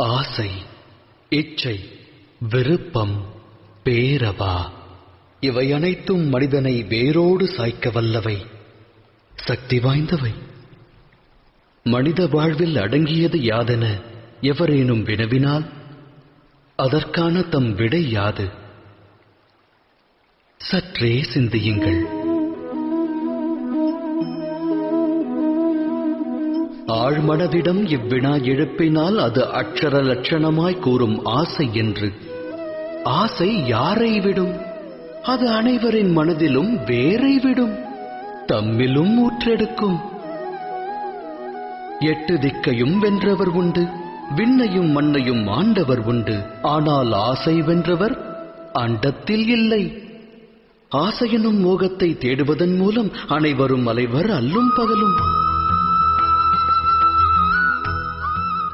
ஆசை, இச்சை, விருப்பம், பேரவா இவை அனைத்தும் மனிதனை வேரோடு சாய்க்க வல்லவை, சக்தி வாய்ந்தவை. மனித வாழ்வில் அடங்கியது யாதென எவரேனும் வினவினால் அதற்கான தம் விடை யாது? சற்றே சிந்தியுங்கள். ஆழ்மனதிடம் இவ்வினா எழுப்பினால் அது அக்ஷர லட்சணமாய் கூறும் ஆசை என்று. ஆசை யாரை விடும்? அது அனைவரின் மனதிலும் வேரை விடும், தம்மிலும் ஊற்றெடுக்கும். 8 திக்கையும் வென்றவர் உண்டு, விண்ணையும் மண்ணையும் ஆண்டவர் உண்டு. ஆனால் ஆசை வென்றவர் அண்டத்தில் இல்லை. ஆசையெனும் மோகத்தை தேடுவதன் மூலம் அனைவரும் அலைவர் அல்லும் பகலும்.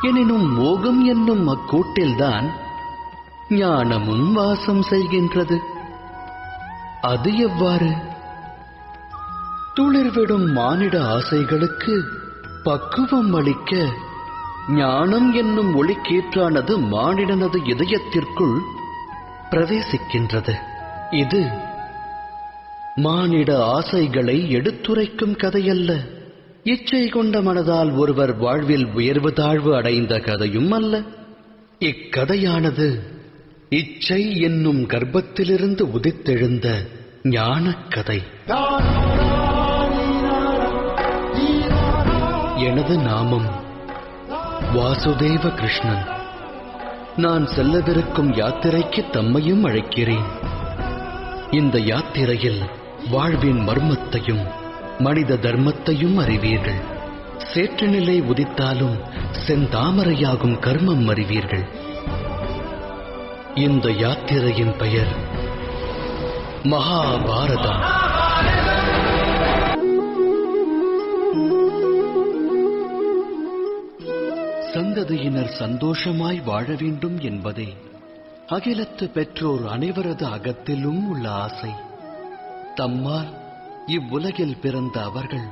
எனினும் மோகம் என்னும் அக்கூட்டில்தான் ஞானமும் வாசம் செய்கின்றது. அது எவ்வாறு? துளிர்விடும் மானிட ஆசைகளுக்கு பக்குவம் அளிக்க ஞானம் என்னும் ஒளிக்கீற்றானது மானிடனது இதயத்திற்குள் பிரவேசிக்கின்றது. இது மானிட ஆசைகளை எடுத்துரைக்கும் கதையல்ல. இச்சை கொண்ட மனதால் ஒருவர் வாழ்வில் உயர்வு தாழ்வு அடைந்த கதையும் அல்ல. இக்கதையானது இச்சை என்னும் கர்ப்பத்திலிருந்து உதித்தெழுந்த ஞானக் கதை. எனது நாமம் வாசுதேவ கிருஷ்ணன். நான் செல்லவிருக்கும் யாத்திரைக்கு தம்மையும் அழைக்கிறேன். இந்த யாத்திரையில் வாழ்வின் மர்மத்தையும் மனித தர்மத்தையும் அறிவீர்கள். சேற்றுநிலை உதித்தாலும் செந்தாமரையாகும் கர்மம் அறிவீர்கள். இந்த யாத்திரையின் பெயர் மகாபாரதம். சந்ததியினர் சந்தோஷமாய் வாழ வேண்டும் என்பதே அகிலத்து பெற்றோர் அனைவரது அகத்திலும் உள்ள ஆசை. தம்மால் இவ்வுலகில் பிறந்த அவர்கள்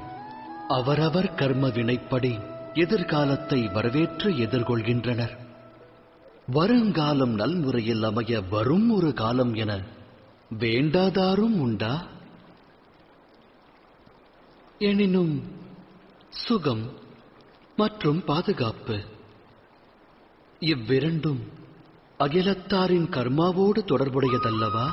அவரவர் கர்ம வினைப்படி எதிர்காலத்தை வரவேற்று எதிர்கொள்கின்றனர். வருங்காலம் நல்முறையில் அமைய வரும் ஒரு காலம் என வேண்டாதாரும் உண்டா? எனினும் சுகம் மற்றும் பாதுகாப்பு இவ்விரண்டும் அகிலத்தாரின் கர்மாவோடு தொடர்புடையதல்லவா?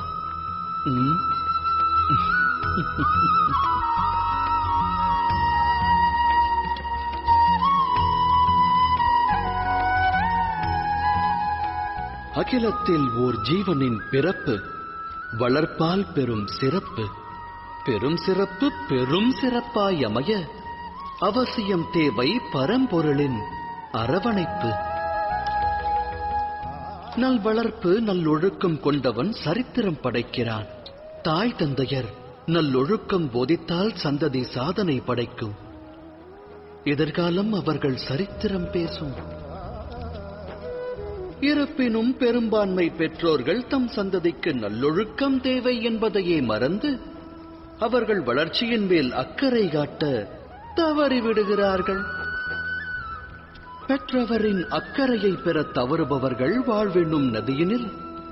அகிலத்தில் ஓர் ஜீவனின் பிறப்பு வளர்ப்பால் பெரும் சிறப்பு. பெரும் சிறப்பு பெரும் சிறப்பாய் அமைய அவசியம் தேவை பரம்பொருளின் அரவணைப்பு. நல் வளர்ப்பு நல்லொழுக்கம் கொண்டவன் சரித்திரம் படைக்கிறான். தாய் தந்தையர் நல்லொழுக்கம் போதித்தால் சந்ததி சாதனை படைக்கும். எதிர்காலம் அவர்கள் சரித்திரம் பேசும். இருப்பினும் பெரும்பான்மை பெற்றோர்கள் தம் சந்ததிக்கு நல்லொழுக்கம் தேவை என்பதையே மறந்து அவர்கள் வளர்ச்சியின் மேல் அக்கறை காட்ட தவறிவிடுகிறார்கள். பெற்றவரின் அக்கறையை பெற தவறுபவர்கள் வாழ்வென்னும் நதியினில்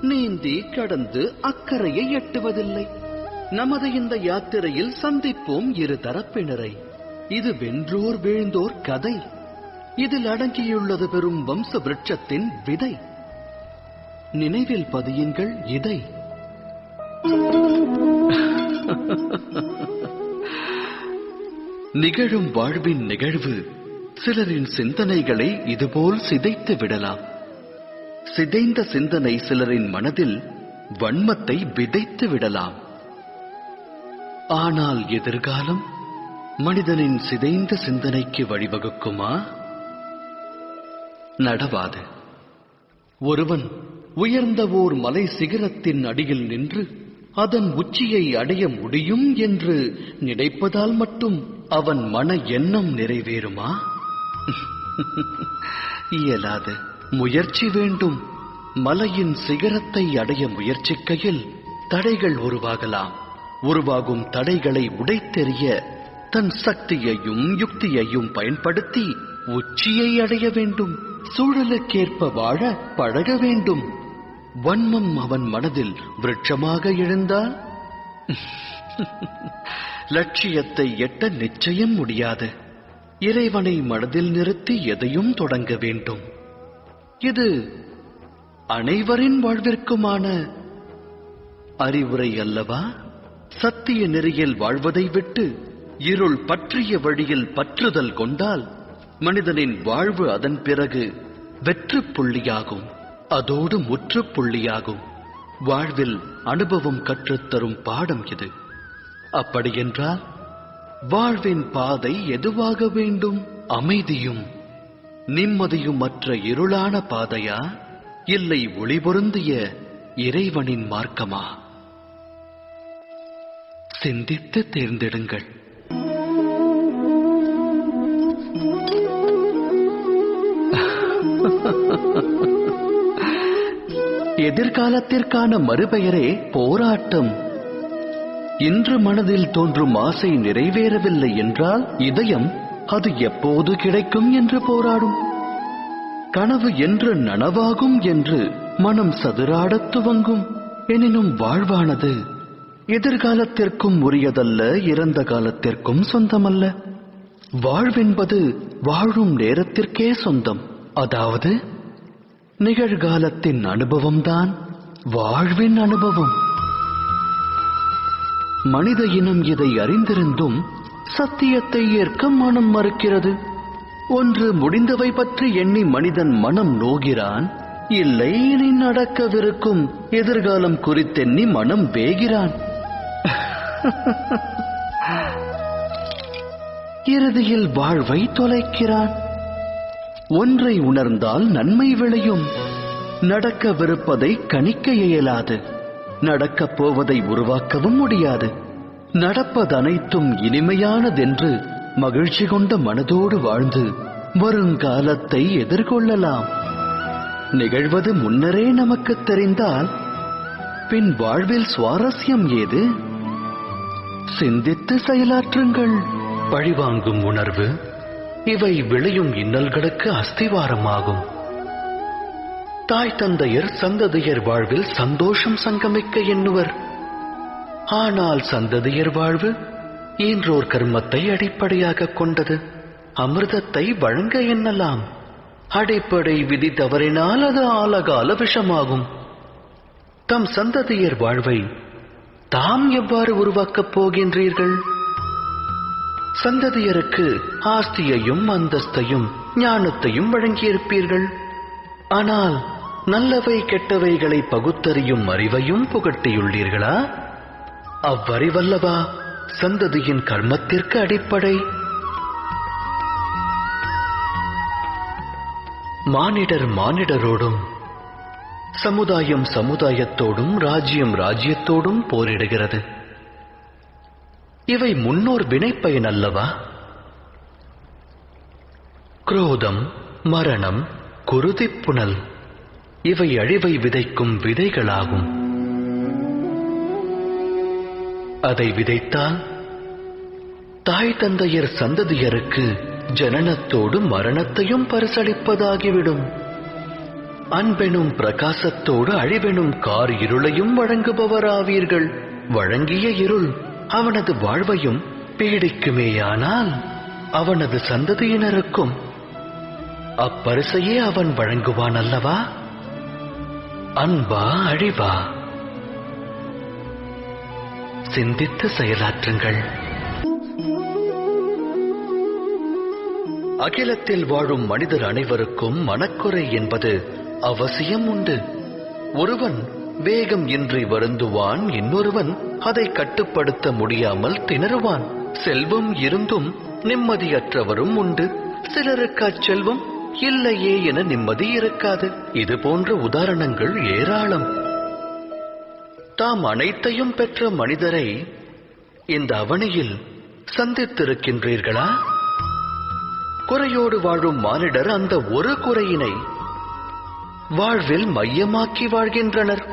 நீந்தி கடந்து அக்கறையை எட்டுவதில்லை. நமது இந்த யாத்திரையில் சந்திப்போம் இரு தரப்பினரை. இது வென்றோர் வீழ்ந்தோர் கதை. இதில் அடங்கியுள்ளது பெரும் வம்ச விருட்சத்தின் விதை. நினைவில் பதியுங்கள் இதை. நிகழும் வாழ்வின் நிகழ்வு சிலரின் சிந்தனைகளை இதுபோல் சிதைத்து விடலாம். சிதைந்த சிந்தனை சிலரின் மனதில் வன்மத்தை விதைத்து விடலாம். ஆனால் எதிர்காலம் மனிதனின் சிதைந்த சிந்தனைக்கு வழிவகுக்குமா? நடவாது. ஒருவன் உயர்ந்த ஓர் மலை சிகரத்தின் அடியில் நின்று அதன் உச்சியை அடைய முடியும் என்று நினைப்பதால் மட்டும் அவன் மன எண்ணம் நிறைவேறுமா? இயலாது. முயற்சி வேண்டும். மலையின் சிகரத்தை அடைய முயற்சிக்கையில் தடைகள் உருவாகலாம். உருவாகும் தடைகளை உடைத்தெறிய தன் சக்தியையும் யுக்தியையும் பயன்படுத்தி உச்சியை அடைய வேண்டும். சூழலுக்கேற்ப வாழ பழக வேண்டும். வன்மம் அவன் மனதில் விருட்சமாக எழுந்தால் லட்சியத்தை எட்ட நிச்சயம் முடியாது. இறைவனை மனதில் நிறுத்தி எதையும் தொடங்க வேண்டும். இது அனைவரின் வாழ்விற்குமான அறிவுரை அல்லவா? சத்திய நெறியில் வாழ்வதை விட்டு இருள் பற்றிய வழியில் பற்றுதல் கொண்டால் மனிதனின் வாழ்வு அதன் பிறகு வெற்று புள்ளியாகும். அதோடு முற்றுப்புள்ளியாகும். வாழ்வில் அனுபவம் கற்றுத்தரும் பாடம் இது. அப்படியென்றால் வாழ்வின் பாதை எதுவாக வேண்டும்? அமைதியும் நிம்மதியும் மற்ற இருளான பாதையா, இல்லை ஒளி பொருந்திய இறைவனின் மார்க்கமா? சிந்தித்து தேர்ந்தெடுங்கள். எதிர்காலத்திற்கான மறுபெயரே போராட்டம். இன்று மனதில் தோன்றும் ஆசை நிறைவேறவில்லை என்றால் இதயம் அது எப்போது கிடைக்கும் என்று போராடும். கனவு என்று நனவாகும் என்று மனம் சதுராடத் துவங்கும். எனினும் வாழ்வானது எதிர்காலத்திற்கும் உரியதல்ல, இறந்த காலத்திற்கும் சொந்தமல்ல. வாழ்வென்பது வாழும் நேரத்திற்கே சொந்தம். அதாவது நிகழ்காலத்தின் அனுபவம்தான் வாழ்வின் அனுபவம். மனித இனம் இதை அறிந்திருந்தும் சத்தியத்தை ஏற்க மனம் மறுக்கிறது. ஒன்று முடிந்தவை பற்றி எண்ணி மனிதன் மனம் நோகிறான், இல்லை இனி நடக்கவிருக்கும் எதிர்காலம் குறித்தெண்ணி மனம் வேகிறான். இறுதியில் வாழ்வை தொலைக்கிறான். ஒன்றை உணர்ந்தால் நன்மை விளையும். நடக்கவிருப்பதை கணிக்க இயலாது, நடக்கப் போவதை உருவாக்கவும் முடியாது. நடப்பதனைத்தும் இனிமையானதென்று மகிழ்ச்சி கொண்ட மனதோடு வாழ்ந்து வருங்காலத்தை எதிர்கொள்ளலாம். நிகழ்வது முன்னரே நமக்கு தெரிந்தால் பின் வாழ்வில் சுவாரஸ்யம் ஏது? சிந்தித்து செயலாற்றுங்கள். பழிவாங்கும் உணர்வு இவை விளையும் இன்னல்களுக்கு அஸ்திவாரமாகும். தாய் தந்தையர் சந்ததியர் வாழ்வில் சந்தோஷம் சங்கமிக்க எண்ணுவர். ஆனால் சந்ததியர் வாழ்வு ஈன்றோர் கர்மத்தை அடிப்படையாக கொண்டது. அமிர்தத்தை வழங்க எண்ணலாம். அடிப்படை விதி தவறினால் அது ஆலகால விஷமாகும். தம் சந்ததியர் வாழ்வை தாம் எவ்வாறு உருவாக்கப் போகின்றீர்கள்? சந்ததியருக்கு ஆஸ்தியையும் அந்தஸ்தையும் ஞானத்தையும் வழங்கியிருப்பீர்கள். ஆனால் நல்லவை கெட்டவைகளை பகுத்தறியும் அறிவையும் புகட்டியுள்ளீர்களா? அவ்வறிவல்லவா சந்ததியின் கர்மத்திற்கு அடிப்படை. மானிடர் மானிடரோடும், சமுதாயம் சமுதாயத்தோடும், ராஜ்யம் ராஜ்யத்தோடும் போரிடுகிறது. இவை முன்னோர் வினைப்பயன் அல்லவா? குரோதம், மரணம், குருதிப்புணல் இவை அழிவை விதைக்கும் விதைகளாகும். அதை விதைத்தால் தாய் தந்தையர் சந்ததியருக்கு ஜனனத்தோடு மரணத்தையும் பரிசளிப்பதாகிவிடும். அன்பெனும் பிரகாசத்தோடு அழிவெனும் கார் இருளையும் வழங்குபவராவீர்கள். வழங்கிய இருள் அவனது வாழ்வையும் பீடிக்குமேயானால் அவனது சந்ததியினருக்கும் அப்பரிசையே அவன் வழங்குவான் அல்லவா? அன்பா அழிவா? சிந்தித்து செயலாற்றுங்கள். அகிலத்தில் வாழும் மனிதர் அனைவருக்கும் மனக்குறை என்பது அவசியம் உண்டு. ஒருவன் வேகம் இன்றி வருந்துவான், இன்னொருவன் அதை கட்டுப்படுத்த முடியாமல் திணறுவான். செல்வம் இருந்தும் நிம்மதியற்றவரும் உண்டு. சிலருக்கு அச்செல்வம் இல்லையே என நிம்மதி இருக்காது. இது போன்ற உதாரணங்கள் ஏராளம். தாம் அனைத்தையும் பெற்ற மனிதரை இந்த அவனியில் சந்தித்திருக்கின்றீர்களா? குறையோடு வாழும் மானிடர் அந்த ஒரு குறையினை வாழ்வில் மையமாக்கி வாழ்கின்றனர்.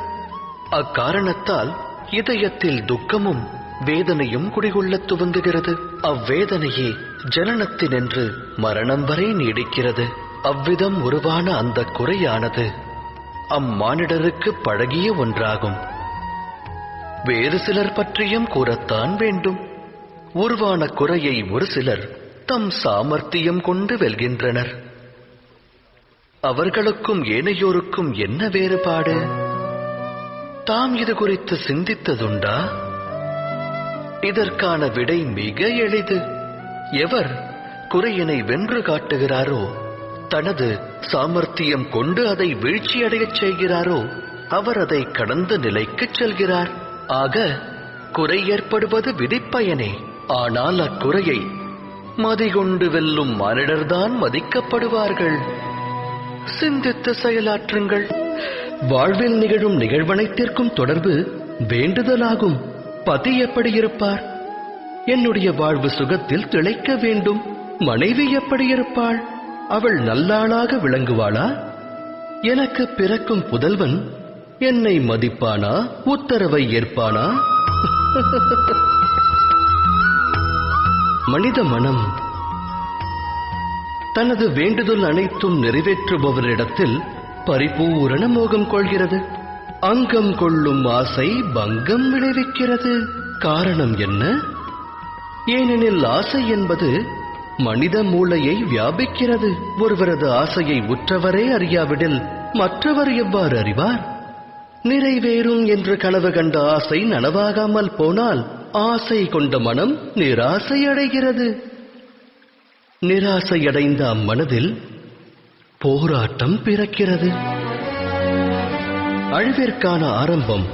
அக்காரணத்தால் இதயத்தில் துக்கமும் வேதனையும் குடிகொள்ளத் துவங்குகிறது. அவ்வேதனையே ஜனனத்தினின்று மரணம் வரை நீடிக்கிறது. அவ்விதம் உருவான அந்த குறையானது அம்மானிடருக்கு பழகிய ஒன்றாகும். வேறு சிலர் பற்றியும் கூறத்தான் வேண்டும். உருவான குறையை ஒரு சிலர் தம் சாமர்த்தியம் கொண்டு வெல்கின்றனர். அவர்களுக்கும் ஏனையோருக்கும் என்ன வேறுபாடு? தாம் இது குறித்து சிந்தித்ததுண்டா? இதற்கான விடை மிக எளிது. எவர் குறையினை வென்று காட்டுகிறாரோ, தனது சாமர்த்தியம் கொண்டு அதை வீழ்ச்சியடையச் செய்கிறாரோ, அவர் அதை கடந்த நிலைக்குச் செல்கிறார். ஆக குறை ஏற்படுவது விதிப்பயனே. ஆனால் அக்குறையை மதிகொண்டு வெல்லும் மானிடர்தான் மதிக்கப்படுவார்கள். சிந்தித்து செயலாற்றுங்கள். வாழ்வில் நிகழும் நிகழ்வனைத்திற்கும் தொடர்பு வேண்டுதலாகும். பதி எப்படி இருப்பார்? என்னுடைய வாழ்வு சுகத்தில் திளைக்க வேண்டும். மனைவி எப்படி இருப்பாள்? அவள் நல்லாளாக விளங்குவாளா? எனக்கு பிறக்கும் புதல்வன் என்னை மதிப்பானா? உத்தரவை ஏற்பானா? மனித மனம் தனது வேண்டுதல் அனைத்தும் நிறைவேற்றுபவரிடத்தில் பரிபூரண மோகம் கொள்கிறது. அங்கம் கொள்ளும் ஆசை பங்கம் விளைவிக்கிறது. காரணம் என்ன? ஏனெனில் ஆசை என்பது மனித மூளையை வியாபிக்கிறது. ஒருவரது ஆசையை உற்றவரே அறியாவிடில் மற்றவர் எவ்வாறு அறிவார்? நிறைவேறும் என்று கனவு கண்ட ஆசை நனவாகாமல் போனால் ஆசை கொண்ட மனம் நிராசை அடைகிறது. நிராசையடைந்த அம்மனதில் போராட்டம் பிறக்கிறது. அழிவிற்கான ஆரம்பம்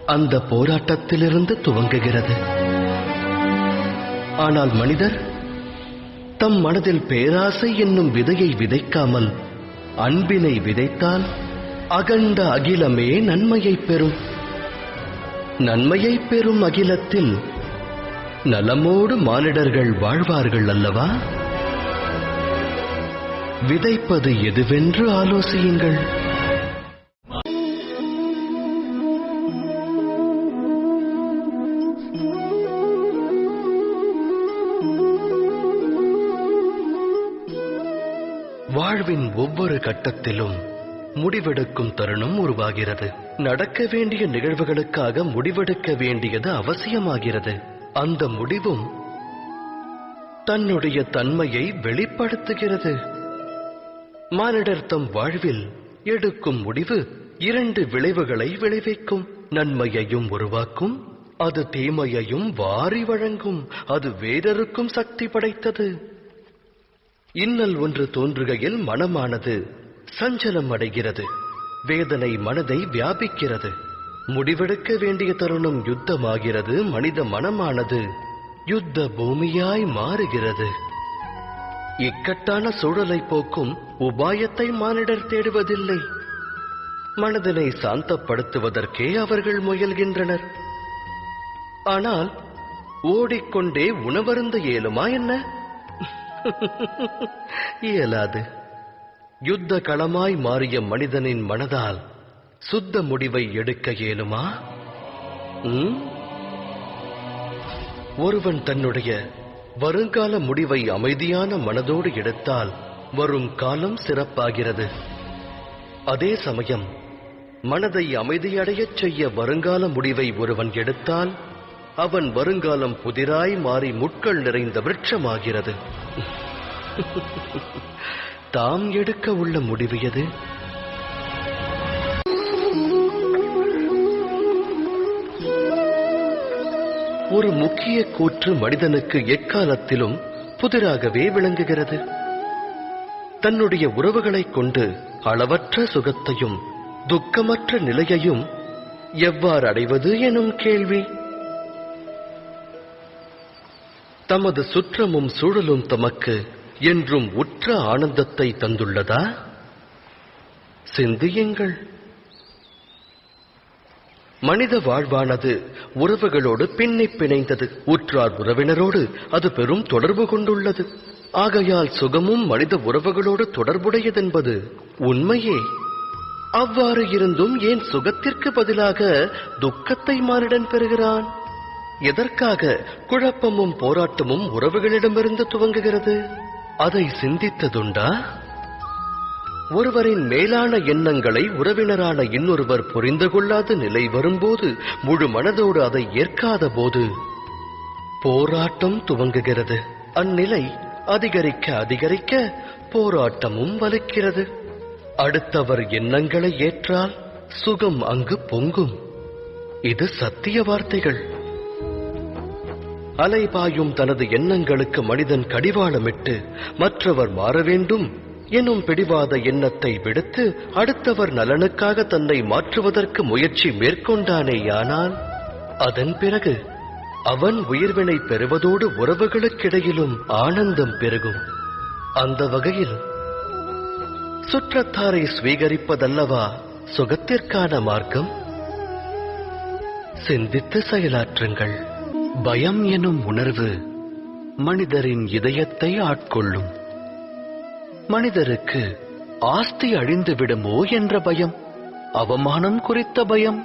அந்த போராட்டத்திலிருந்து துவங்குகிறது. ஆனால் மனிதர் தம் மனதில் பேராசை என்னும் விதையை விதைக்காமல் அன்பினை விதைத்தால் அகண்ட அகிலமே நன்மையை பெறும். நன்மையை பெறும் அகிலத்தில் நலமோடு மானிடர்கள் வாழ்வார்கள் அல்லவா? விதைப்பது எதுவென்று ஆலோசியுங்கள். வாழ்வின் ஒவ்வொரு கட்டத்திலும் முடிவெடுக்கும் தருணம் உருவாகிறது. நடக்க வேண்டிய நிகழ்வுகளுக்காக முடிவெடுக்க வேண்டியது அவசியமாகிறது. அந்த முடிவும் தன்னுடைய தன்மையை வெளிப்படுத்துகிறது. மானிடர் தம் வாழ்வில் எடுக்கும் முடிவு 2 விளைவுகளை விளைவிக்கும். நன்மையையும் உருவாக்கும், அது தீமையையும் வாரி வழங்கும். அது வேறொருக்கும் சக்தி படைத்தது. இன்னல் ஒன்று தோன்றுகையில் மனமானது சஞ்சலம் அடைகிறது. வேதனை மனதை வியாபிக்கிறது. முடிவெடுக்க வேண்டிய தருணம் யுத்தமாகிறது. மனித மனமானது யுத்த பூமியாய் மாறுகிறது. இக்கட்டான சூழலை போக்கும் உபாயத்தை மானிடர் தேடுவதில்லை. மனதினை சாந்தப்படுத்துவதற்கே அவர்கள் முயல்கின்றனர். ஆனால் ஓடிக்கொண்டே உணவருந்த இயலுமா என்ன? இயலாது. யுத்த களமாய் மாறிய மனிதனின் மனதால் சுத்த முடிவை எடுக்க இயலுமா? ஒருவன் தன்னுடைய வருங்கால முடிவை அமைதியான மனதோடு எடுத்தால் வரும் காலம் சிறப்பாகிறது. அதே சமயம் மனதை அமைதியடையச் செய்ய வருங்கால முடிவை ஒருவன் எடுத்தால் அவன் வருங்காலம் புதிராய் மாறி முட்கள் நிறைந்த விருட்சமாகிறது. தாம் எடுக்க உள்ள முடிவு எது? ஒரு முக்கிய கூற்று மனிதனுக்கு எக்காலத்திலும் புதிராகவே விளங்குகிறது. தன்னுடைய உறவுகளைக் கொண்டு அளவற்ற சுகத்தையும் துக்கமற்ற நிலையையும் எவ்வாறு அடைவது எனும் கேள்வி. தமது சுற்றமும் சூழலும் தமக்கு என்றும் உற்ற ஆனந்தத்தை தந்துள்ளதா? சிந்தியுங்கள். மனித வாழ்வானது உறவுகளோடு பின்னிப் பிணைந்தது. உற்றார் உறவினரோடு அது பெரும் தொடர்பு கொண்டுள்ளது. ஆகையால் சுகமும் மனித உறவுகளோடு தொடர்புடையதென்பது உண்மையே. அவ்வாறு இருந்தும் ஏன் சுகத்திற்கு பதிலாக துக்கத்தை மானிடன் பெறுகிறான்? எதற்காக குழப்பமும் போராட்டமும் உறவுகளிடமிருந்து துவங்குகிறது? அதை சிந்தித்ததுண்டா? ஒருவரின் மேலான எண்ணங்களை உறவினரான இன்னொருவர் புரிந்து கொள்ளாத நிலை வரும்போது, முழு மனதோடு அதை ஏற்காத போது போராட்டம் துவங்குகிறது. அந்நிலை அதிகரிக்க அதிகரிக்க போராட்டமும் வலுக்கிறது. அடுத்தவர் எண்ணங்களை ஏற்றால் சுகம் அங்கு பொங்கும். இது சத்திய வார்த்தைகள். அலைபாயும் தனது எண்ணங்களுக்கு மனிதன் கடிவாளமிட்டு மற்றவர் மாற வேண்டும் எனும் பிடிவாத எண்ணத்தை விடுத்து அடுத்தவர் நலனுக்காக தன்னை மாற்றுவதற்கு முயற்சி மேற்கொண்டானேயானால் அதன் பிறகு அவன் உயிர்வினை பெறுவதோடு உறவுகளுக்கிடையிலும் ஆனந்தம் பெருகும். அந்த வகையில் சுற்றத்தாரை ஸ்வீகரிப்பதல்லவா சுகத்திற்கான மார்க்கம்? சிந்தித்து செயலாற்றுங்கள். பயம் எனும் உணர்வு மனிதரின் இதயத்தை ஆட்கொள்ளும். மனிதருக்கு ஆஸ்தி அழிந்து விடுமோ என்ற பயம், அவமானம் குறித்த பயம்,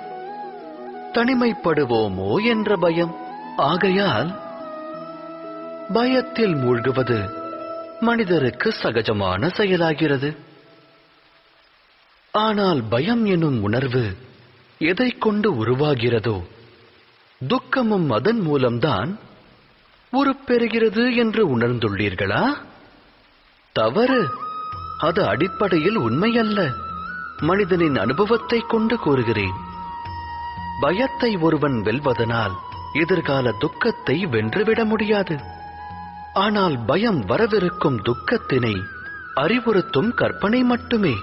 தனிமைப்படுவோமோ என்ற பயம். ஆகையால் பயத்தில் மூழ்குவது மனிதருக்கு சகஜமான செயலாகிறது. ஆனால் பயம் எனும் உணர்வு எதை கொண்டு உருவாகிறதோ, துக்கமும் அதன் மூலம்தான் உருப்பெறுகிறது என்று உணர்ந்துள்ளீர்களா? தவறு. அது அடிப்படையில் உண்மையல்ல. மனிதனின் அனுபவத்தை கொண்டு கூறுகிறேன். பயத்தை ஒருவன் வெல்வதனால் எதிர்கால துக்கத்தை வென்றுவிட முடியாது. ஆனால் பயம் வரவிருக்கும் துக்கத்தினை அறிவுறுத்தும் கற்பனை மட்டுமே.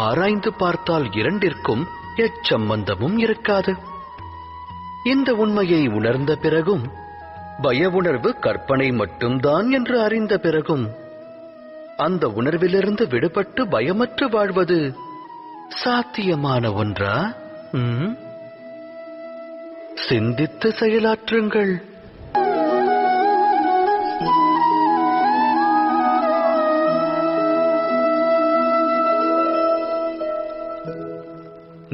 ஆராய்ந்து பார்த்தால் இரண்டிற்கும் எச்சம்பந்தமும் இருக்காது. இந்த உண்மையை உணர்ந்த பிறகும், பய உணர்வு கற்பனை மட்டும்தான் என்று அறிந்த பிறகும், அந்த உணர்விலிருந்து விடுபட்டு பயமற்று வாழ்வது சாத்தியமான ஒன்றா? சிந்தித்து செயலாற்றுங்கள்.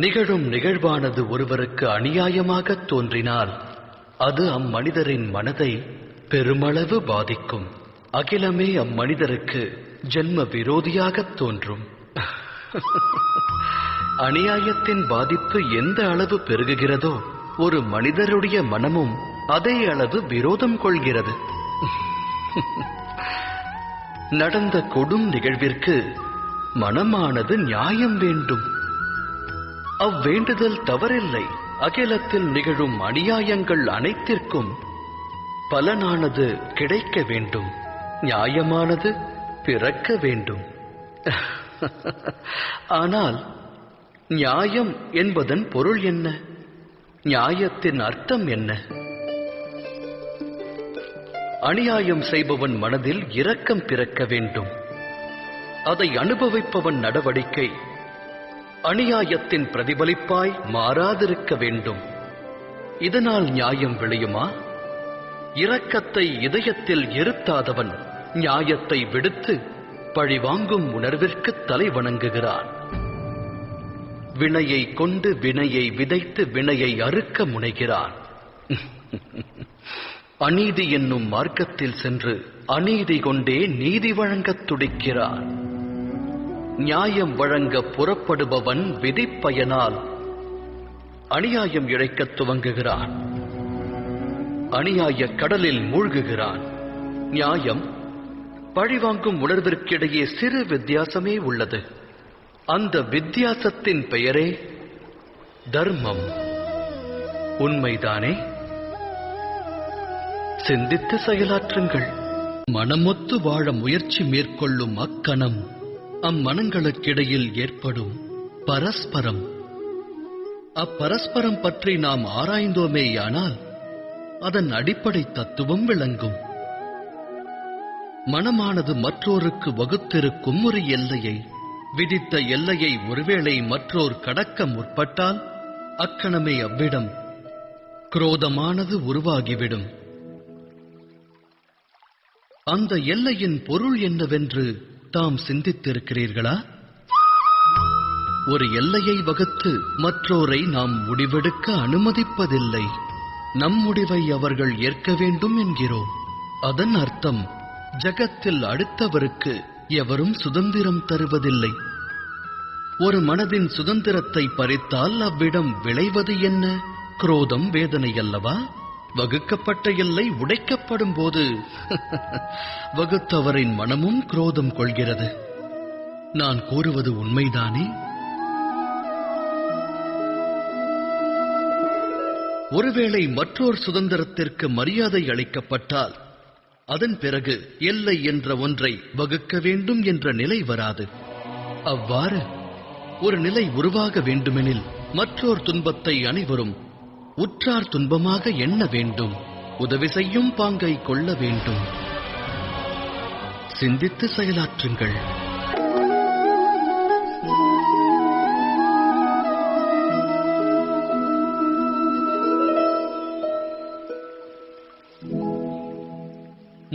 நிகழும் நிகழ்வானது ஒருவருக்கு அநியாயமாக தோன்றினால் அது அம்மனிதரின் மனதை பெருமளவு பாதிக்கும். அகிலமே அம்மனிதருக்கு ஜென்ம விரோதியாக தோன்றும். அநியாயத்தின் பாதிப்பு எந்த அளவு பெருகுகிறதோ, ஒரு மனிதருடைய மனமும் அதே அளவு விரோதம் கொள்கிறது. நடந்த கொடும் நிகழ்விற்கு மனமானது நியாயம் வேண்டும். அவ்வேண்டுதல் தவறில்லை. அகிலத்தில் நிகழும் அநியாயங்கள் அனைத்திற்கும் பலனானது கிடைக்க வேண்டும், நியாயமானது பிறக்க வேண்டும். ஆனால் நியாயம் என்பதன் பொருள் என்ன? நியாயத்தின் அர்த்தம் என்ன? அநியாயம் செய்பவன் மனதில் இரக்கம் பிறக்க வேண்டும். அதை அனுபவிப்பவன் நடவடிக்கை அநியாயத்தின் பிரதிபலிப்பாய் மாறாதிருக்க வேண்டும். இதனால் நியாயம் விளையுமா? இரக்கத்தை இதயத்தில் இருத்தாதவன் நியாயத்தை விடுத்து பழிவாங்கும் உணர்விற்கு தலை வணங்குகிறான். வினையை கொண்டு வினையை விதைத்து வினையை அறுக்க முனைகிறான். அநீதி என்னும் மார்க்கத்தில் சென்று அநீதி கொண்டே நீதி வழங்கத் துடிக்கிறான். நியாயம் வழங்க புறப்படுபவன் விதிப்பயனால் அநியாயம் இழைக்கத் துவங்குகிறான். அநியாய கடலில் மூழ்குகிறான். நியாயம் பழிவாங்கும் உணர்விற்கிடையே சிறு வித்தியாசமே உள்ளது. அந்த வித்தியாசத்தின் பெயரே தர்மம். உண்மைதானே? சிந்தித்து செயலாற்றுங்கள். மனமொத்து வாழ முயற்சி மேற்கொள்ளும் அக்கணம் அம்மனங்களுக்கிடையில் ஏற்படும் பரஸ்பரம். அப்பரஸ்பரம் பற்றி நாம் ஆராய்ந்தோமேயானால் அதன் அடிப்படை தத்துவம் விளங்கும். மனமானது மற்றோருக்கு வகுத்திருக்கும் ஒரு எல்லையை, விதித்த எல்லையை ஒருவேளை மற்றோர் கடக்க முற்பட்டால் அக்கணமே அவ்விடம் குரோதமானது உருவாகிவிடும். அந்த எல்லையின் பொருள் என்னவென்று தாம் சிந்தித்திருக்கிறீர்களா? ஒரு எல்லையை வகுத்து மற்றோரை நாம் முடிவெடுக்க அனுமதிப்பதில்லை. நம் முடிவை அவர்கள் ஏற்க வேண்டும் என்கிறோம். அதன் அர்த்தம் ஜகத்தில் அடுத்தவருக்கு எவரும் சுதந்திரம் தருவதில்லை. ஒரு மனதின் சுதந்திரத்தை பறித்தால் அவ்விடம் விளைவது என்ன? குரோதம் வேதனை அல்லவா? வகுக்கப்பட்ட எல்லை உடைக்கப்படும் போது வகுத்தவரின் மனமும் குரோதம் கொள்கிறது. நான் கூறுவது உண்மைதானே? ஒருவேளை மற்றொரு சுதந்திரத்திற்கு மரியாதை அளிக்கப்பட்டால் அதன் பிறகு எல்லை என்ற ஒன்றை வகுக்க வேண்டும் என்ற நிலை வராது. அவ்வாறு ஒரு நிலை உருவாக வேண்டுமெனில் மற்றொரு துன்பத்தை அனைவரும் உற்றார் துன்பமாக எண்ண வேண்டும். உதவி செய்யும் பாங்கை கொள்ள வேண்டும். சிந்தித்து செயலாற்றுங்கள்.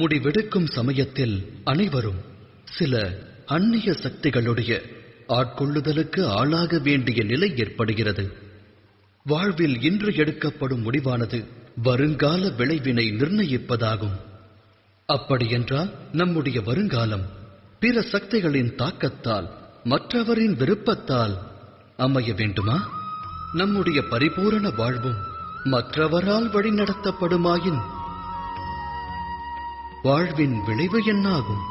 முடிவெடுக்கும் சமயத்தில் அனைவரும் சில அந்நிய சக்திகளுடைய ஆட்கொள்ளுதலுக்கு ஆளாக வேண்டிய நிலை ஏற்படுகிறது. வாழ்வில் இன்று எடுக்கப்படும் முடிவானது வருங்கால விளைவினை நிர்ணயிப்பதாகும். அப்படியென்றால் நம்முடைய வருங்காலம் பிற சக்திகளின் தாக்கத்தால், மற்றவரின் விருப்பத்தால் அமைய வேண்டுமா? நம்முடைய பரிபூரண வாழ்வும் மற்றவரால் வழிநடத்தப்படுமாயின் வாழ்வின் விளைவு என்னாகும்?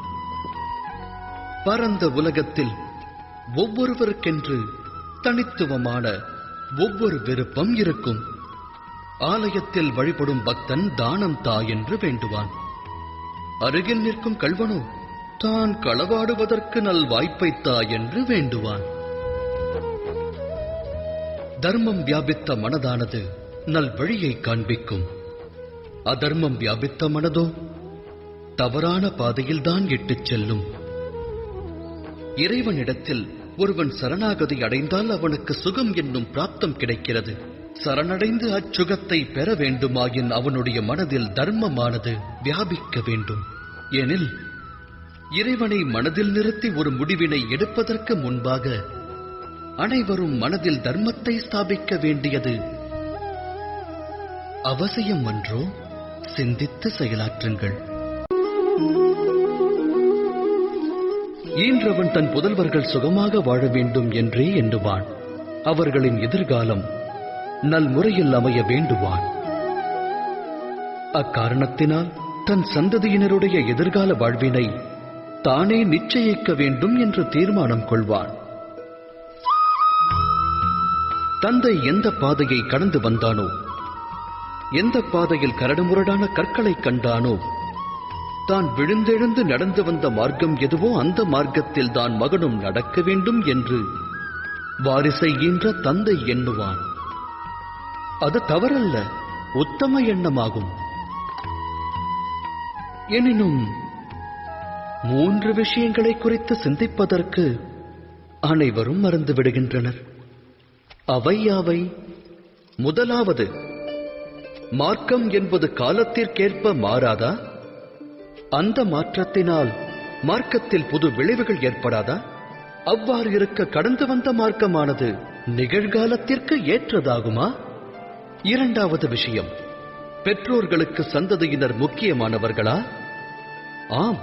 பரந்த உலகத்தில் ஒவ்வொருவருக்கென்று தனித்துவமான ஒவ்வொரு விருப்பம் இருக்கும். ஆலயத்தில் வழிபடும் பக்தன் தானம் தா என்று வேண்டுவான். அருகில் நிற்கும் கள்வனோ தான் களவாடுவதற்கு நல் வாய்ப்பை தா என்று வேண்டுவான். தர்மம் வியாபித்த மனதானது நல் வழியை காண்பிக்கும். அதர்மம் வியாபித்த மனதோ தவறான பாதையில்தான் இட்டுச் செல்லும். இறைவனிடத்தில் ஒருவன் சரணாகதி அடைந்தால் அவனுக்கு சுகம் என்னும் பிராப்தம் கிடைக்கிறது. சரணடைந்து அச்சுகத்தை பெற வேண்டுமாயின் அவனுடைய மனதில் தர்மமானது வியாபிக்க வேண்டும். எனில் இறைவனை மனதில் நிறுத்தி ஒரு முடிவினை எடுப்பதற்கு முன்பாக அனைவரும் மனதில் தர்மத்தை ஸ்தாபிக்க வேண்டியது அவசியம் அன்றோ? சிந்தித்து செயலாற்றுங்கள். ஈன்றவன் தன் புதல்வர்கள் சுகமாக வாழ வேண்டும் என்றே எண்ணுவான். அவர்களின் எதிர்காலம் நல் முறையில் அமைய வேண்டுவான். அக்காரணத்தினால் தன் சந்ததியினருடைய எதிர்கால வாழ்வினை தானே நிச்சயிக்க வேண்டும் என்று தீர்மானம் கொள்வான். தந்தை எந்த பாதையை கடந்து வந்தானோ, எந்த பாதையில் கரடுமுரடான கற்களை கண்டானோ, தான் விழுந்தெழுந்து நடந்து வந்த மார்க்கம் எதுவோ அந்த மார்க்கத்தில் தான் மகனும் நடக்க வேண்டும் என்று வாரிசை ஈன்ற தந்தை எண்ணுவான். அது தவறல்ல, உத்தம எண்ணமாகும். எனினும் 3 விஷயங்களை குறித்து சிந்திப்பதற்கு அனைவரும் மறந்து விடுகின்றனர். அவை யாவை? முதலாவது, மார்க்கம் என்பது காலத்திற்கேற்ப மாறாதா? அந்த மாற்றத்தினால் மார்க்கத்தில் புது விளைவுகள் ஏற்படாதா? அவ்வாறு இருக்க கடந்து வந்த மார்க்கமானது நிகழ்காலத்திற்கு ஏற்றதாகுமா? இரண்டாவது விஷயம், பெற்றோர்களுக்கு சந்ததியினர் முக்கியமானவர்களா? ஆம்,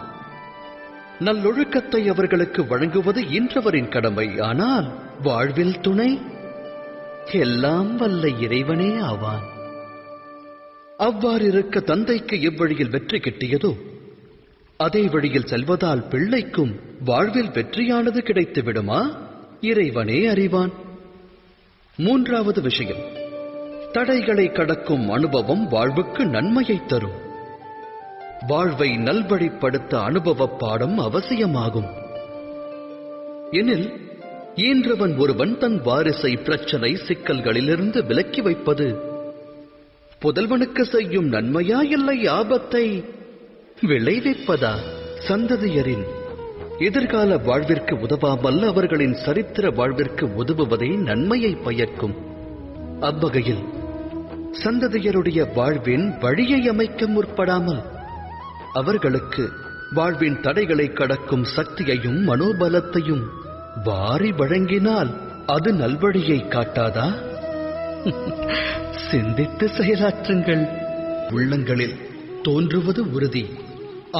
நல்லொழுக்கத்தை அவர்களுக்கு வழங்குவது இன்றவரின் கடமை. ஆனால் வாழ்வில் துணை எல்லாம் வல்ல இறைவனே ஆவான். அவ்வாறு இருக்க தந்தைக்கு எவ்வழியில் வெற்றி கிட்டியதோ அதே வழியில் செல்வதால் பிள்ளைக்கும் வாழ்வில் வெற்றியானது கிடைத்து விடுமா? இறைவனே அறிவான். மூன்றாவது விஷயம், தடைகளை கடக்கும் அனுபவம் வாழ்வுக்கு நன்மையை தரும். வாழ்வை நல்வழிப்படுத்த அனுபவ பாடம் அவசியமாகும். எனில் ஈன்றவன் ஒருவன் தன் வாரிசை பிரச்சனை சிக்கல்களிலிருந்து விலக்கி வைப்பது புதல்வனுக்கு செய்யும் நன்மையா இல்லை ஆபத்தை விளைவிப்பதா? சந்ததியரின் எதிர்கால வாழ்விற்கு உதவாமல் அவர்களின் சரித்திர வாழ்விற்கு உதவுவதே நன்மையை பயக்கும். அவ்வகையில் சந்ததியருடைய வாழ்வின் வழியை அமைக்க முற்படாமல் அவர்களுக்கு வாழ்வின் தடைகளை கடக்கும் சக்தியையும் மனோபலத்தையும் வாரி வழங்கினால் அது நல்வழியை காட்டாதா? சிந்தித்து செயலாற்றுங்கள். உள்ளங்களில் தோன்றுவது உறுதி,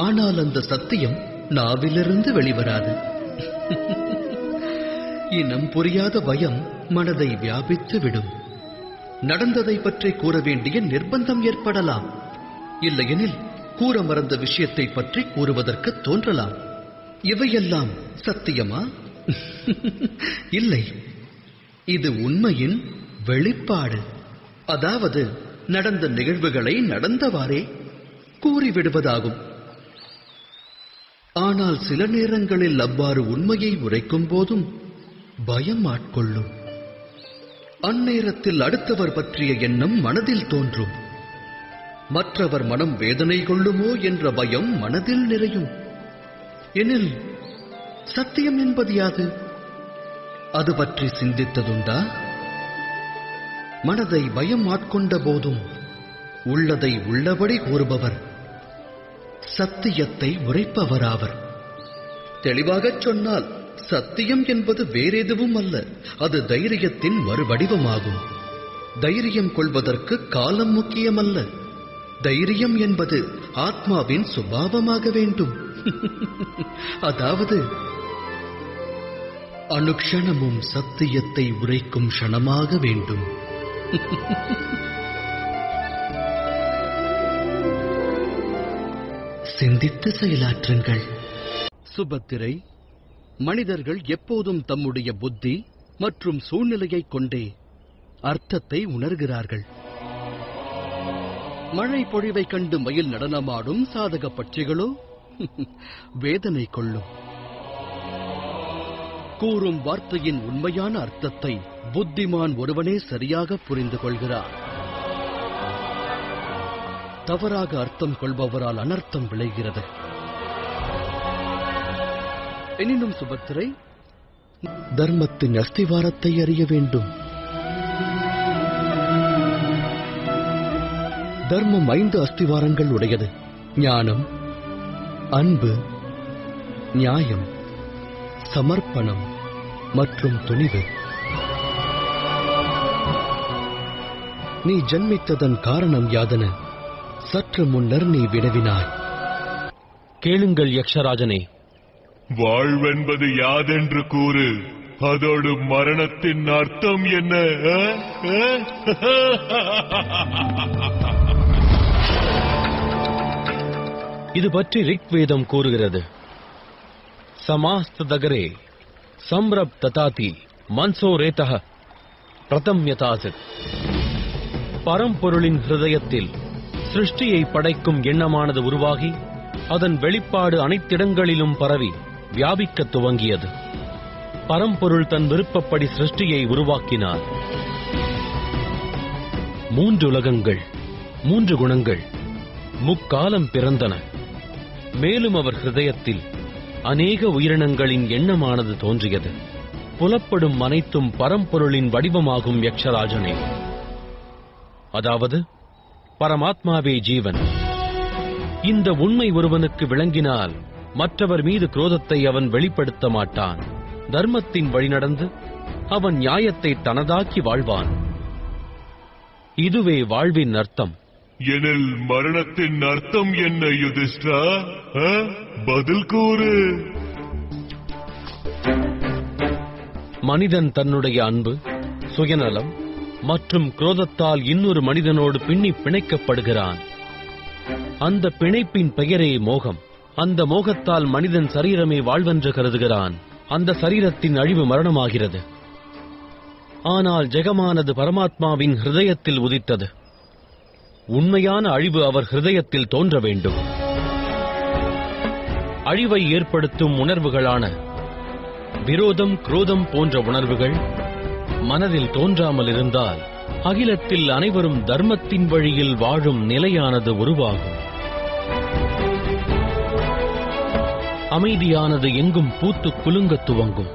ஆனால் அந்த சத்தியம் நாவிலிருந்து வெளிவராது. இனம் புரியாத பயம் மனதை வியாபித்து விடும். நடந்ததை பற்றி கூற வேண்டிய நிர்பந்தம் ஏற்படலாம். இல்லையெனில் கூற மறந்த விஷயத்தை பற்றி கூறுவதற்கு தோன்றலாம். இவையெல்லாம் சத்தியமா? இல்லை, இது உண்மையின் வெளிப்பாடு. அதாவது நடந்த நிகழ்வுகளை நடந்தவாறே கூறிவிடுவதாகும். ஆனால் சில நேரங்களில் அவ்வாறு உண்மையை உரைக்கும் போதும் பயம் ஆட்கொள்ளும். அந்நேரத்தில் அடுத்தவர் பற்றிய எண்ணம் மனதில் தோன்றும். மற்றவர் மனம் வேதனை கொள்ளுமோ என்ற பயம் மனதில் நிறையும். எனில் சத்தியம் என்பது யாது? அது பற்றி சிந்தித்ததுண்டா? மனதை பயம் ஆட்கொண்ட போதும் உள்ளதை உள்ளபடி கூறுபவர் சத்தியத்தை உரைப்பவராவர். தெளிவாகச் சொன்னால் சத்தியம் என்பது வேறெதுவும் அல்ல, அது தைரியத்தின் மறுவடிவமாகும். தைரியம் கொள்வதற்கு காலம் முக்கியமல்ல. தைரியம் என்பது ஆத்மாவின் சுபாவமாக வேண்டும். அதாவது அனுக்ஷணமும் சத்தியத்தை உரைக்கும் க்ஷணமாக வேண்டும். சிந்தித்து செயலாற்றுங்கள். சுபத்திரை, மனிதர்கள் எப்போதும் தம்முடைய புத்தி மற்றும் சூழ்நிலையைக் கொண்டே அர்த்தத்தை உணர்கிறார்கள். மழை பொழிவை கண்டு மயில் நடனமாடும் சாதக பட்சிகளோ வேதனை கொள்ளும். கூறும் வார்த்தையின் உண்மையான அர்த்தத்தை புத்திமான் ஒருவனே சரியாக புரிந்து கொள்கிறார். தவறாக அர்த்தம் கொள்பவரால் அனர்த்தம் விளைகிறது. எனினும் சுபத்திரை, தர்மத்தின் அஸ்திவாரத்தை அறிய வேண்டும். தர்மம் 5 அஸ்திவாரங்கள் உடையது. ஞானம், அன்பு, நியாயம், சமர்ப்பணம் மற்றும் துணிவு. நீ ஜன்மித்ததன் காரணம் யாதென சற்று முன்னர் நீ வினவினாய். கேளுங்கள் யக்ஷராஜனே. வாழ்வென்பது யாதென்று கூறு, அதோடு மரணத்தின் அர்த்தம் என்ன? இது பற்றி ரிக்வேதம் கூறுகிறது. சமாஸ்ததகரே சம்ரப் ததாதி மன்சோ ரேதஹ பிரதம்யதாசித். பரம்பொருளின் ஹிருதயத்தில் சிருஷ்டியை படைக்கும் எண்ணமானது உருவாகி அதன் வெளிப்பாடு அனைத்திடங்களிலும் பரவி வியாபிக்க துவங்கியது. பரம்பொருள் தன் விருப்பப்படி சிருஷ்டியை உருவாக்கினார். 3 உலகங்கள், 3 குணங்கள் முக்காலம் பிறந்தன. மேலும் அவர் ஹிருதயத்தில் அநேக உயிரினங்களின் எண்ணமானது தோன்றியது. புலப்படும் அனைத்தும் பரம்பொருளின் வடிவமாகும் யக்ஷராஜனே. அதாவது பரமாத்மாவே ஜீவன். இந்த உண்மை ஒருவனுக்கு விளங்கினால் மற்றவர் மீது குரோதத்தை அவன் வெளிப்படுத்த மாட்டான். தர்மத்தின் வழி நடந்து அவன் நியாயத்தை தனதாக்கி வாழ்வான். இதுவே வாழ்வின் அர்த்தம். எனில் மரணத்தின் அர்த்தம் என்ன யுதிஷ்டா? பதில் கூறு. மனிதன் தன்னுடைய அன்பு, சுயநலம் மற்றும் குரோதத்தால் இன்னொரு மனிதனோடு பின்னி பிணைக்கப்படுகிறான். அந்த பிணைப்பின் பெயரே மோகம். அந்த மோகத்தால் மனிதன் சரீரமே வாழ்வென்று கருதுகிறான். அந்த சரீரத்தின் அழிவு மரணமாகிறது. ஆனால் ஜெகமானது பரமாத்மாவின் ஹிருதயத்தில் உதித்தது. உண்மையான அழிவு அவர் ஹிருதயத்தில் தோன்ற வேண்டும். அழிவை ஏற்படுத்தும் உணர்வுகளான விரோதம், குரோதம் போன்ற உணர்வுகள் மனதில் தோன்றாமல் இருந்தால் அகிலத்தில் அனைவரும் தர்மத்தின் வழியில் வாழும் நிலையானது உருவாகும். அமைதியானது எங்கும் பூத்து குலுங்க துவங்கும்.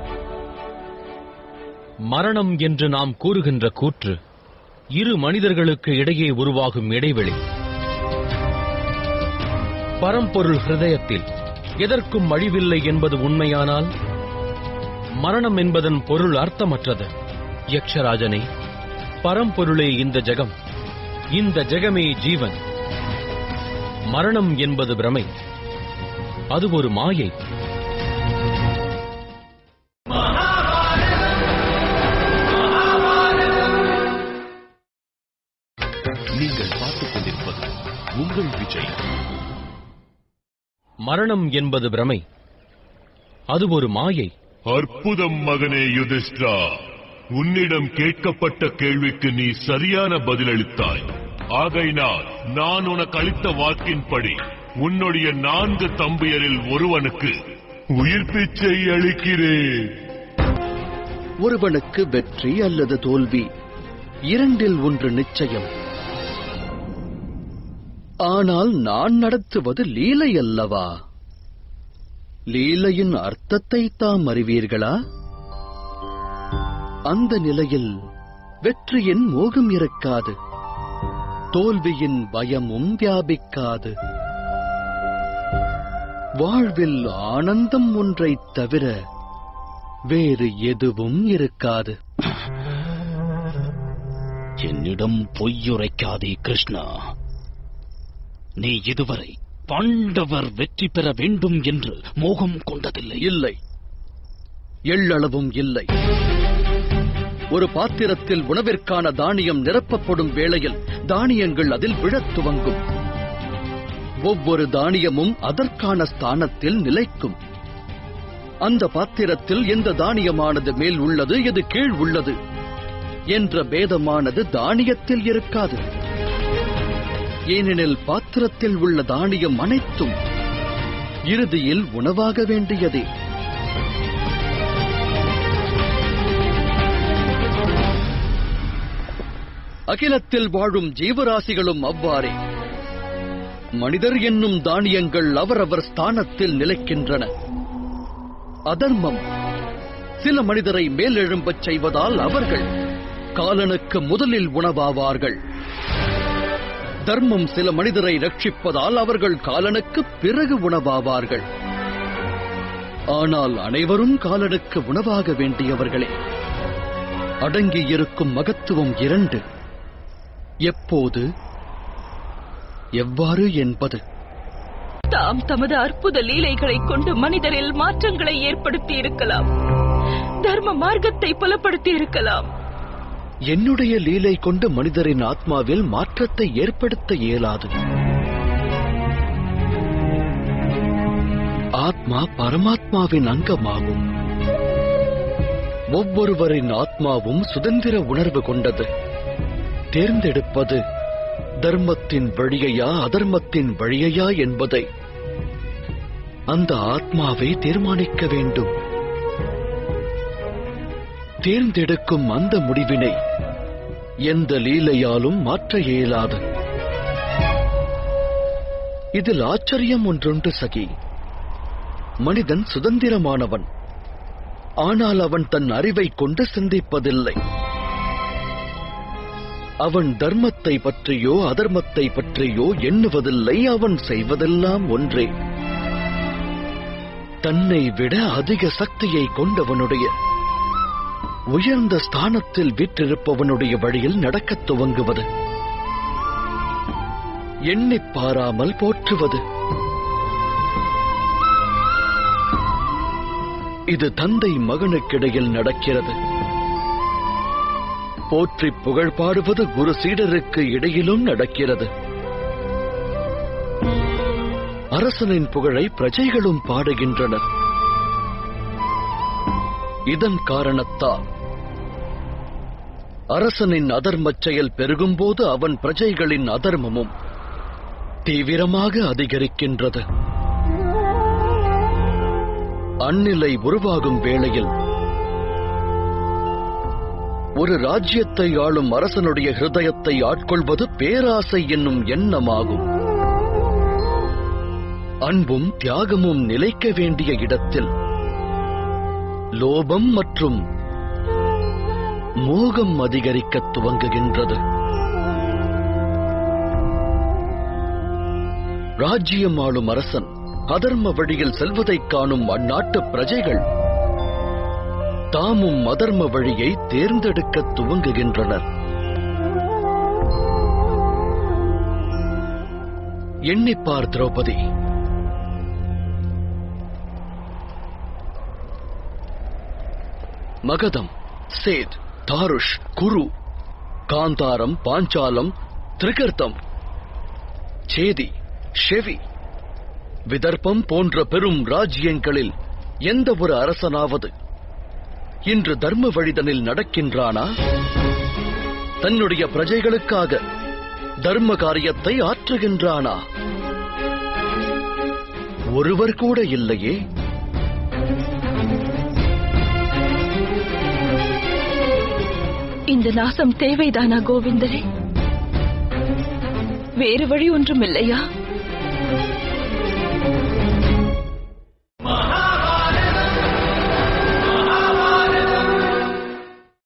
மரணம் என்று நாம் கூறுகின்ற கூற்று 2 மனிதர்களுக்கு இடையே உருவாகும் இடைவெளி. பரம்பொருள் ஹிருதயத்தில் எதற்கும் அழிவில்லை என்பது உண்மையானால் மரணம் என்பதன் பொருள் அர்த்தமற்றது. யக்ஷராஜனே, பரம்பொருளே இந்த ஜெகம், இந்த ஜெகமே ஜீவன். மரணம் என்பது பிரமை. அது ஒரு மாயை. நீங்கள் பார்த்துக் கொண்டிருப்பது உங்கள் விஜய். மரணம் என்பது பிரமை, அது ஒரு மாயை. அற்புதம் மகனே யுதிஷ்டா, உன்னிடம் கேட்கப்பட்ட கேள்விக்கு நீ சரியான பதிலளித்தாய். ஆகையினால் நான் உனக்கு அளித்த வாக்கின்படி உன்னுடைய 4 தம்பியரில் ஒருவனுக்கு உயிர் பிச்சை அளிக்கிறேன். ஒருவனுக்கு வெற்றி அல்லது தோல்வி இரண்டில் ஒன்று நிச்சயம். ஆனால் நான் நடத்துவது லீலை அல்லவா? லீலையின் அர்த்தத்தை தாம் அறிவீர்களா? அந்த நிலையில் வெற்றியின் மோகம் இருக்காது, தோல்வியின் பயமும் வியாபிக்காது. வாழ்வில் ஆனந்தம் ஒன்றைத் தவிர வேறு எதுவும் இருக்காது. என்னிடம் பொய்யுரைக்காதே கிருஷ்ணா. நீ இதுவரை பாண்டவர் வெற்றி பெற வேண்டும் என்று மோகம் கொண்டதில்லை. இல்லை, எள்ளளவும் இல்லை. ஒரு பாத்திரத்தில் உணவிற்கான தானியம் நிரப்பப்படும் வேளையில் தானியங்கள் அதில் விழத் துவங்கும். ஒவ்வொரு தானியமும் அதற்கான ஸ்தானத்தில் நிலைக்கும். அந்த பாத்திரத்தில் எந்த தானியமானது மேல் உள்ளது, எது கீழ் உள்ளது என்ற பேதமானது தானியத்தில் இருக்காது. ஏனெனில் பாத்திரத்தில் உள்ள தானியம் அனைத்தும் இறுதியில் உணவாக வேண்டியதே. அகிலத்தில் வாழும் ஜீவராசிகளும் அவ்வாறே. மனிதர் என்னும் தானியங்கள் அவரவர் ஸ்தானத்தில் நிலைக்கின்றன. அதர்மம் சில மனிதரை மேலெழும்பச் செய்வதால் அவர்கள் காலனுக்கு முதலில் உணவாவார்கள். தர்மம் சில மனிதரை ரட்சிப்பதால் அவர்கள் காலனுக்கு பிறகு உணவாவார்கள். ஆனால் அனைவரும் காலனுக்கு உணவாக வேண்டியவர்களே. அடங்கியிருக்கும் மகத்துவம் 2. எப்போது, எவ்வாறு என்பது. தாம் தமது அற்புத லீலைகளைக் கொண்டு மனிதரில் மாற்றங்களை ஏற்படுத்தி இருக்கலாம், தர்ம மார்க்கத்தை பலப்படுத்தி இருக்கலாம். என்னுடைய லீலை கொண்டு மனிதரின் ஆத்மாவில் மாற்றத்தை ஏற்படுத்த இயலாது. ஆத்மா பரமாத்மாவின் அங்கமாகும். ஒவ்வொருவரின் ஆத்மாவும் சுதந்திர உணர்வு கொண்டது. தேர்ந்தெடுப்பது தர்மத்தின் வழியையா அதர்மத்தின் வழியையா என்பதை அந்த ஆத்மாவை தீர்மானிக்க வேண்டும். தேர்ந்தெடுக்கும் அந்த முடிவினை எந்த லீலையாலும் மாற்ற இயலாது. இதில் ஆச்சரியம் ஒன்றுண்டு சகி. மனிதன் சுதந்திரமானவன், ஆனால் அவன் தன் அறிவைக் கொண்டு சிந்திப்பதில்லை. அவன் தர்மத்தை பற்றியோ அதர்மத்தை பற்றியோ எண்ணுவதில்லை. அவன் செய்வதெல்லாம் ஒன்றே. தன்னை விட அதிக சக்தியை கொண்டவனுடைய உயர்ந்த ஸ்தானத்தில் வீற்றிருப்பவனுடைய வழியில் நடக்கத் துவங்குவது, எண்ணிப் பாராமல் போற்றுவது. இது தந்தை மகனுக்கிடையில் நடக்கிறது. போற்றி புகழ் பாடுவது குரு சீடருக்கு இடையிலும் நடக்கிறது. அரசனின் புகழை பிரஜைகளும் பாடுகின்றனர். இதன் காரணத்தால் அரசனின் அதர்மச் செயல் பெருகும்போது அவன் பிரஜைகளின் அதர்மமும் தீவிரமாக அதிகரிக்கின்றது. அந்நிலை உருவாகும் வேளையில் ஒரு ராஜ்யத்தை ஆளும் அரசனுடைய ஹிருதயத்தை ஆட்கொள்வது பேராசை என்னும் எண்ணமாகும். அன்பும் தியாகமும் நிலைக்க வேண்டிய இடத்தில் லோபம் மற்றும் மோகம் அதிகரிக்கத் துவங்குகின்றது. ராஜ்யம் ஆளும் அரசன் அதர்ம வழியில் செல்வதைக் காணும் அந்நாட்டு பிரஜைகள் தாமும் அதர்ம வழியை தேர்ந்தெடுக்கத் துவங்குகின்றனர். எண்ணிப்பார் திரௌபதி, மகதம், சேத், தாருஷ், குரு, காந்தாரம், பாஞ்சாலம், திரிகர்த்தம், சேதி, ஷெவி, விதர்ப்பம் போன்ற பெரும் ராஜ்யங்களில் எந்த ஒரு அரசனாவது இன்று தர்ம வழிதனில் நடக்கின்றானா? தன்னுடைய பிரஜைகளுக்காக தர்ம காரியத்தை ஆற்றுகின்றானா? ஒருவர் கூட இல்லையே. இந்த நாசம் தேவைதானா கோவிந்தரே? வேறு வழி ஒன்றும் இல்லையா?